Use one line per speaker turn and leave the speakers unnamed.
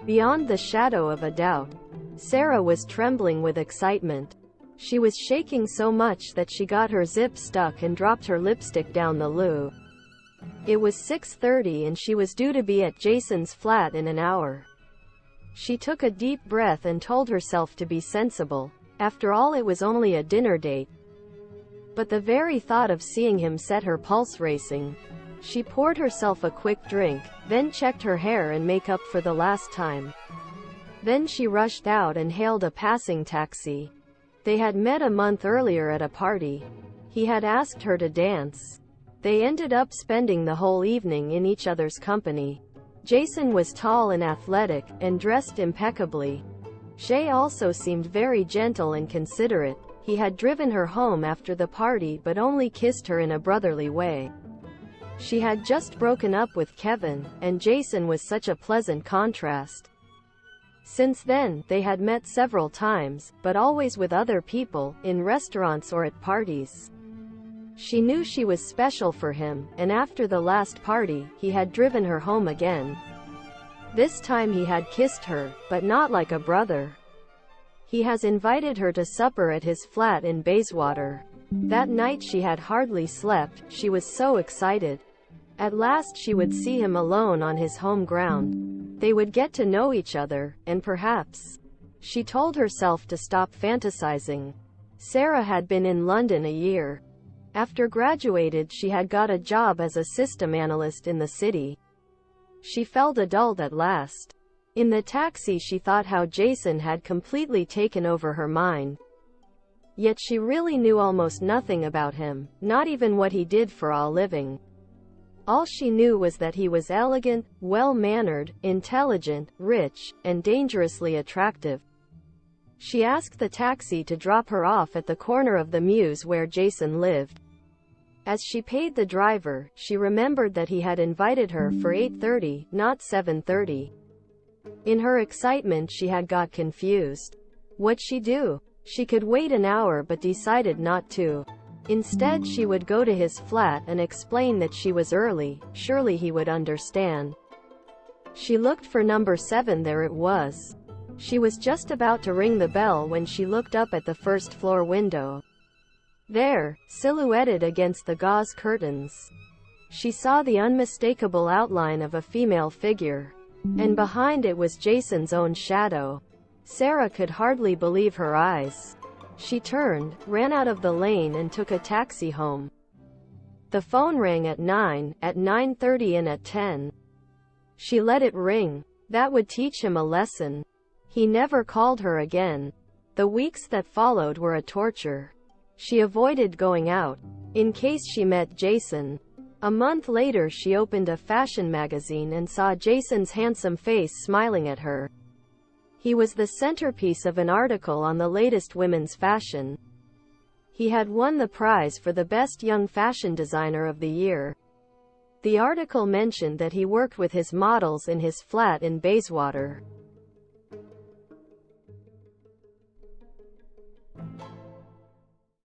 Beyond the shadow of a doubt, Sarah was trembling with excitement. She was shaking so much that she got her zip stuck and dropped her lipstick down the loo. It was 6:30 and she was due to be at Jason's flat in an hour. She took a deep breath and told herself to be sensible. After all, it was only a dinner date. But the very thought of seeing him set her pulse racing. She poured herself a quick drink, then checked her hair and makeup for the last time. Then she rushed out and hailed a passing taxi. They had met a month earlier at a party. He had asked her to dance. They ended up spending the whole evening in each other's company. Jason was tall and athletic, and dressed impeccably. Shay also seemed very gentle and considerate. He had driven her home after the party but only kissed her in a brotherly way. She had just broken up with Kevin, and Jason was such a pleasant contrast. Since then, they had met several times, but always with other people, in restaurants or at parties. She knew she was special for him, and after the last party, he had driven her home again. This time he had kissed her, but not like a brother. He has invited her to supper at his flat in Bayswater. That night she had hardly slept, she was so excited. At last she would see him alone on his home ground. They would get to know each other, and perhaps. She told herself to stop fantasizing. Sarah had been in London a year. After graduated she had got a job as a system analyst in the city. She felt adult at last. In the taxi she thought how Jason had completely taken over her mind. Yet she really knew almost nothing about him, not even what he did for a living. All she knew was that he was elegant, well-mannered, intelligent, rich, and dangerously attractive. She asked the taxi to drop her off at the corner of the Mews where Jason lived. As she paid the driver, she remembered that he had invited her for 8:30, not 7:30. In her excitement she had got confused. What'd she do? She could wait an hour but decided not to. Instead she would go to his flat and explain that she was early. Surely he would understand. She looked for number 7. There it was. She was just about to ring the bell when she looked up at the first floor window. There, silhouetted against the gauze curtains, she saw the unmistakable outline of a female figure. And behind it was Jason's own shadow. Sarah could hardly believe her eyes. She turned, ran out of the lane and took a taxi home. The phone rang at 9, at 9:30 and at 10. She let it ring. That would teach him a lesson. He never called her again. The weeks that followed were a torture. She avoided going out, in case she met Jason. A month later she opened a fashion magazine and saw Jason's handsome face smiling at her. He was the centerpiece of an article on the latest women's fashion. He had won the prize for the best young fashion designer of the year. The article mentioned that he worked with his models in his flat in Bayswater.